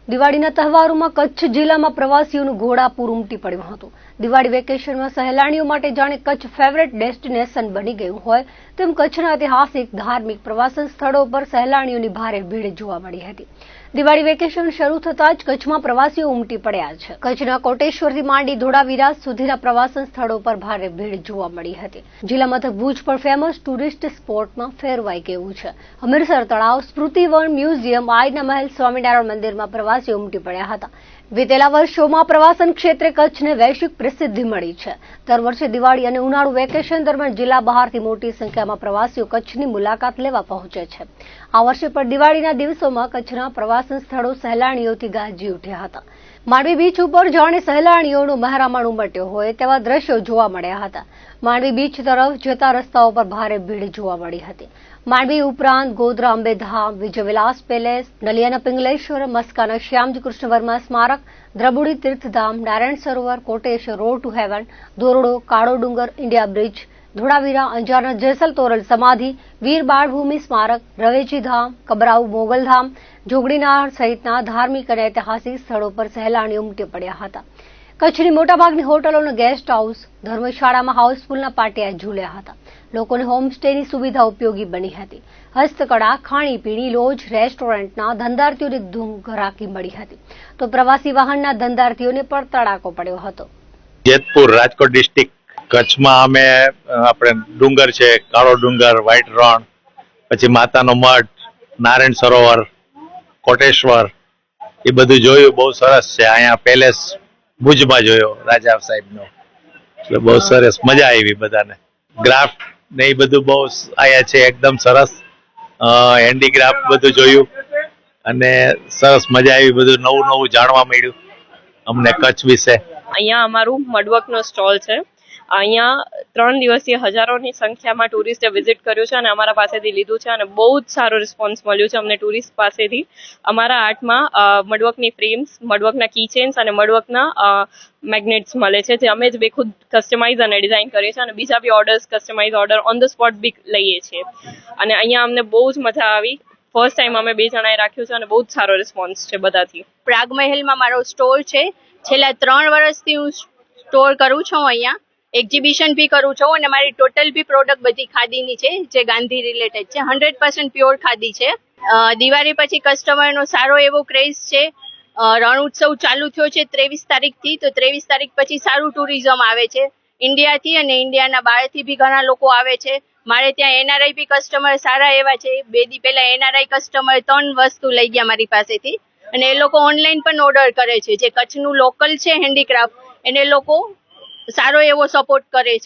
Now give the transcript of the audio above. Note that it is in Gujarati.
દિવાળીના તહેવારોમાં કચ્છ જિલ્લામાં પ્રવાસીઓનું ઘોડાપૂર ઉમટી પડ્યું હતું। દિવાળી વેકેશનમાં સહેલાણીઓ માટે જાણે કચ્છ ફેવરેટ ડેસ્ટિનેશન બની ગયું હોય તેમ કચ્છના ઐતિહાસિક ધાર્મિક પ્રવાસન સ્થળો પર સહેલાણીઓની ભારે ભીડ જોવા મળી હતી। દિવાળી વેકેશન શરૂ થતાં જ કચ્છમાં પ્રવાસીઓ ઉમટી પડ્યા છે। કચ્છના કોટેશ્વરથી માંડી ધોળાવીરા સુધીના પ્રવાસન સ્થળો પર ભારે ભીડ જોવા મળી હતી। જિલ્લા મથક ભુજ પર ફેમસ ટુરિસ્ટ સ્પોટમાં ફેરવાઈ ગયું છે। હમીરસર તળાવ, સ્મૃતિવન, મ્યુઝિયમ, આઈના મહેલ, સ્વામિનારાયણ મંદિરમાં પ્રવાસીઓ ઉમટી પડ્યા હતા। વિતેલા વર્ષોમાં પ્રવાસન ક્ષેત્રે કચ્છને વૈશ્વિક પ્રસિદ્ધિ મળી છે। દર વર્ષે દિવાળી અને ઉનાળુ વેકેશન દરમિયાન જિલ્લા બહારથી મોટી સંખ્યામાં પ્રવાસીઓ કચ્છની મુલાકાત લેવા પહોંચે છે। આ વર્ષે પણ દિવાળીના દિવસોમાં કચ્છના પ્રવાસન સ્થળો સહેલાણીઓથી ગાજી ઉઠ્યા હતા। માંડવી બીચ ઉપર જાણે સહેલાણીઓનો મહેરામણ ઉમટ્યો હોય તેવા દ્રશ્યો જોવા મળ્યા હતા। માંડવી બીચ તરફ જતા રસ્તાઓ પર ભારે ભીડ જોવા મળી હતી। માંડવી ઉપરાંત ગોધરા અંબેધામ, વિજયવિલાસ પેલેસ, નલિયાના પિંગલેશ્વર, મસ્કાના શ્યામજી કૃષ્ણ વર્મા સ્મારક, દ્રબુડી તીર્થધામ, Narayan Sarovar, Koteshwar, road to heaven, દોરડો, કાળો ડુંગર, ઇન્ડિયા બ્રિજ, ધોળાવીરા, અંજારના જેસલ તોરલ સમાધિ, વીર બાળભૂમિ સ્મારક, રવેજી ધામ, કબરાઉ મોગલધામ, જોગણીનાર સહિતના ધાર્મિક અને ઐતિહાસિક સ્થળો પર સહેલાણીઓ ઉમટી પડ્યા હતા। કચ્છની મોટાભાગની હોટલોના ગેસ્ટ હાઉસ, ધર્મશાળામાં હાઉસફુલના પાટિયા ઝૂલ્યા હતા। લોકોને હોમસ્ટેની સુવિધા ઉપયોગી બની હતી। હસ્તકળા, ખાણીપીણી, લોજ, રેસ્ટોરન્ટના ધંધાર્થીઓને ધૂમ ઘરાકી મળી હતી તો પ્રવાસી વાહનના ધંધાર્થીઓને પણ તડાકો પડ્યો હતો। જેતપુર, રાજકોટ ડિસ્ટ્રિક્ટ કચ્છમાં અમે આપણે ડુંગર છે, કાળો ડુંગર, વ્હાઈટ રણ, પછી માતાનો મઠ, નારાયણ સરોવર, કોટેશ્વર, એ બધું જોયું। બહુ સરસ છે। અહીંયા પેલેસ ભુજમાં જોયો રાજા સાહેબનો, એટલે બહુ સરસ મજા આવી બધાને। ગ્રાફ્ટ ને એ બધું બહુ આયા છે, એકદમ સરસ હેન્ડીક્રાફ્ટ બધું જોયું અને સરસ મજા આવી। બધું નવું નવું જાણવા મળ્યું અમને કચ્છ વિશે। અહીંયા અમારું મડવકનો સ્ટોલ છે। અહીંયા 3 દિવસથી હજારોની સંખ્યામાં ટુરિસ્ટે વિઝિટ કર્યું છે અને અમારા પાસેથી લીધું છે અને બહુ જ સારો રિસ્પોન્સ મળ્યો છે અમને ટુરિસ્ટ પાસેથી। અમારા આર્ટમાં મડવકની ફ્રેમ્સ, મડવકના કીચેન્સ અને મડવકના મેગ્નેટ્સ મળે છે જે અમે જ ખુદ કસ્ટમાઇઝ અને ડિઝાઇન કરીએ છીએ અને બીજા બી orders, customize order on the spot બી લઈએ છીએ અને અહીંયા અમને બહુ જ મજા આવી। ફર્સ્ટ ટાઈમ અમે 2 જણાએ રાખ્યું છે અને બહુ જ સારો રિસ્પોન્સ છે બધાથી। પ્રાગ મહેલમાં મારો સ્ટોર છે। છેલ્લા 3 વર્ષથી હું સ્ટોર કરું છું। અહીંયા એક્ઝિબિશન બી કરું છું અને મારી ટોટલ બી પ્રોડક્ટ બધી ખાદીની છે જે ગાંધી રિલેટેડ છે। 100% પ્યોર ખાદી છે। દિવાળી પછી કસ્ટમરનો સારો એવો ક્રેઝ છે। રણ ઉત્સવ ચાલુ થયો છે 23 તારીખથી, તો 23 તારીખ પછી સારું ટુરિઝમ આવે છે ઇન્ડિયાથી અને ઇન્ડિયાના બહારથી બી ઘણા લોકો આવે છે। મારે ત્યાં એનઆરઆઈ બી કસ્ટમર સારા એવા છે। 2 દી પહેલા એનઆરઆઈ કસ્ટમર 3 વસ્તુ લઈ ગયા મારી પાસેથી અને એ લોકો ઓનલાઈન પણ ઓર્ડર કરે છે। જે કચ્છનું લોકલ છે હેન્ડીક્રાફ્ટ એને લોકો સારો એવો સપોર્ટ કરે છે।